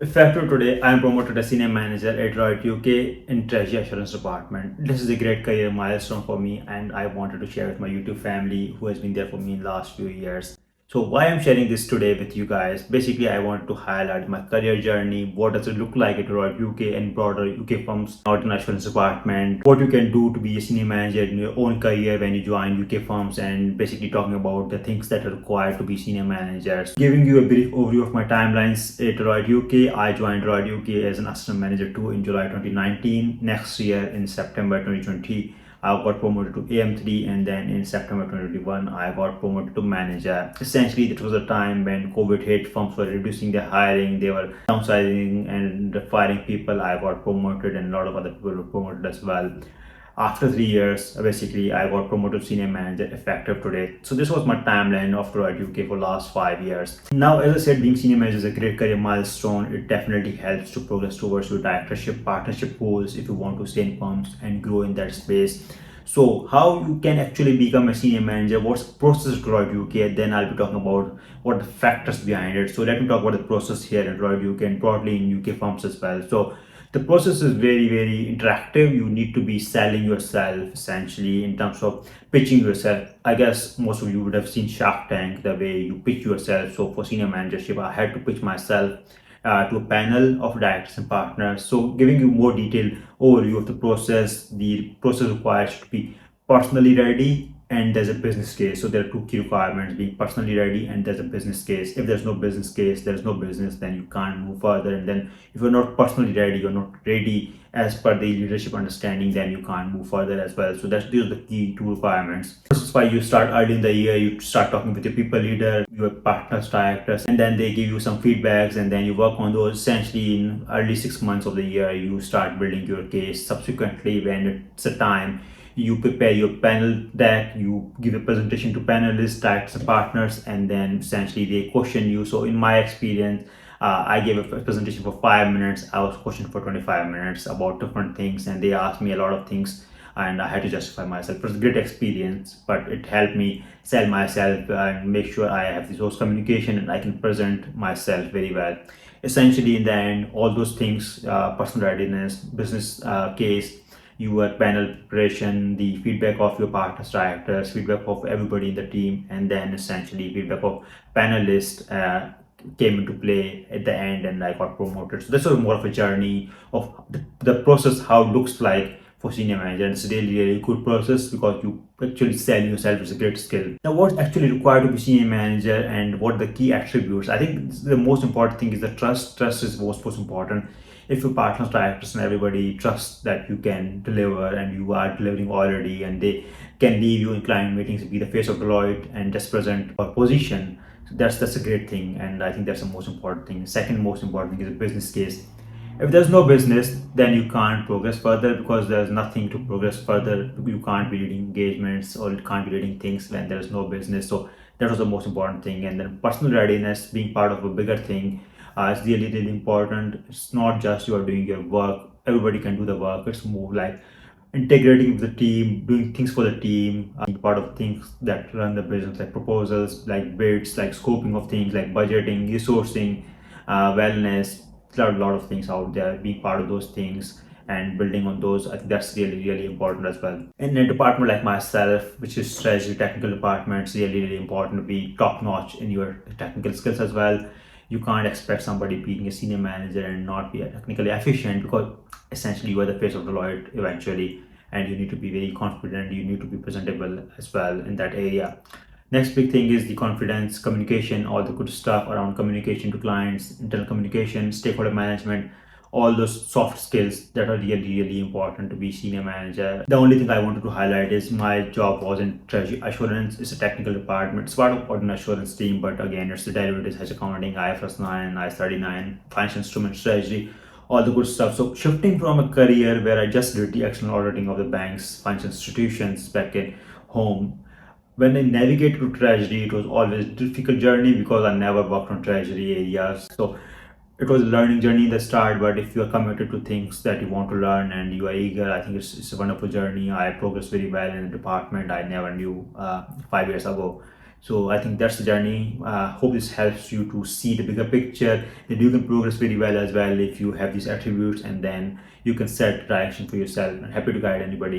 Effective today, I am promoted as senior manager at Deloitte UK in Treasury Assurance department. This is a great career milestone for me, and I wanted to share with my YouTube family who has been there for me in the last few years. So why I'm sharing this today with you guys? Basically, I wanted to highlight my career journey. What does it look like at Deloitte UK and broader UK firms, not in assurance department? What you can do to be a senior manager in your own career when you join UK firms, and basically talking about the things that are required to be senior managers. Giving you a brief overview of my timelines at Deloitte UK. I joined Deloitte UK as an assistant manager 2 in July 2019. Next year in September 2020. I got promoted to AM3, and then in September 2021 I got promoted to manager. Essentially, that was a time when COVID hit, firms were reducing their hiring, they were downsizing and firing people. I got promoted and a lot of other people were promoted as well. After 3 years, basically, I got promoted to senior manager effective today. So this was my timeline of Deloitte UK for last 5 years. Now, as I said, being senior manager is a great career milestone. It definitely helps to progress towards your directorship, partnership goals if you want to stay in firms and grow in that space. So how you can actually become a senior manager, what's the process at Deloitte UK, then I'll be talking about what the factors behind it. So let me talk about the process here at Deloitte UK and broadly in UK firms as well. So the process is very interactive. You need to be selling yourself essentially in terms of pitching yourself. I guess most of you would have seen Shark Tank, the way you pitch yourself. So for senior managership, I had to pitch myself to a panel of directors and partners. So giving you more detailed overview of the process requires to be personally ready, and there's a business case. So there are two key requirements: being personally ready and there's a business case. If there's no business case, there's no business, then you can't move further. And then if you're not personally ready, you're not ready as per the leadership understanding, then you can't move further as well. So these are the key two requirements. This is why you start early in the year. You start talking with your people leader, your partners, directors, and then they give you some feedbacks, and then you work on those. Essentially, in early 6 months of the year, you start building your case. Subsequently, when it's a time, you prepare your panel deck, you give a presentation to panelists, directors, and partners, and then essentially they question you. So in my experience, I gave a presentation for 5 minutes. I was questioned for 25 minutes about different things, and they asked me a lot of things, and I had to justify myself. It was a great experience, but it helped me sell myself and make sure I have this host communication and I can present myself very well. Essentially, in the end, all those things, personal readiness, business case, your panel preparation, the feedback of your partners, directors, feedback of everybody in the team, and then essentially feedback of panelists came into play at the end, and I got promoted. So this was more of a journey of the process, how it looks like for senior manager. And it's a really good process because you actually sell yourself as a great skill. Now, what's actually required to be senior manager and what are the key attributes? I think the most important thing is the trust. Trust is most important. If your partners, directors, and everybody trusts that you can deliver and you are delivering already, and they can leave you in client meetings, be the face of Deloitte and just present a position, so that's a great thing, and I think that's the most important thing. Second most important thing is a business case. If there's no business, then you can't progress further because there's nothing to progress further. You can't be leading engagements or you can't be leading things when there's no business. So that was the most important thing. And then personal readiness, being part of a bigger thing, is really important. It's not just you are doing your work. Everybody can do the work. It's more like integrating with the team, doing things for the team, being part of things that run the business, like proposals, like bids, like scoping of things, like budgeting, resourcing, wellness. There are a lot of things out there. Being part of those things and building on those, I think that's really important as well. In a department like myself, which is Treasury technical department, it's really important to be top notch in your technical skills as well. You can't expect somebody being a senior manager and not be technically efficient, because essentially you are the face of Deloitte eventually, and you need to be very confident. You need to be presentable as well in that area. Next big thing is the confidence, communication, all the good stuff around communication to clients, internal communication, stakeholder management, all those soft skills that are really important to be senior manager. The only thing I wanted to highlight is my job was in Treasury Assurance. It's a technical department. It's part of an assurance team, but again, it's the derivatives, hedge accounting, IFRS 9, IS 39, financial instruments, treasury, all the good stuff. So shifting from a career where I just did the external auditing of the banks, financial institutions back at home, when I navigated to treasury, it was always a difficult journey because I never worked on treasury areas. So it was a learning journey in the start, but if you are committed to things that you want to learn and you are eager, I think it's a wonderful journey. I progressed very well in the department I never knew 5 years ago. So I think that's the journey. Hope this helps you to see the bigger picture, that you can progress very well as well if you have these attributes, and then you can set direction for yourself. I'm happy to guide anybody.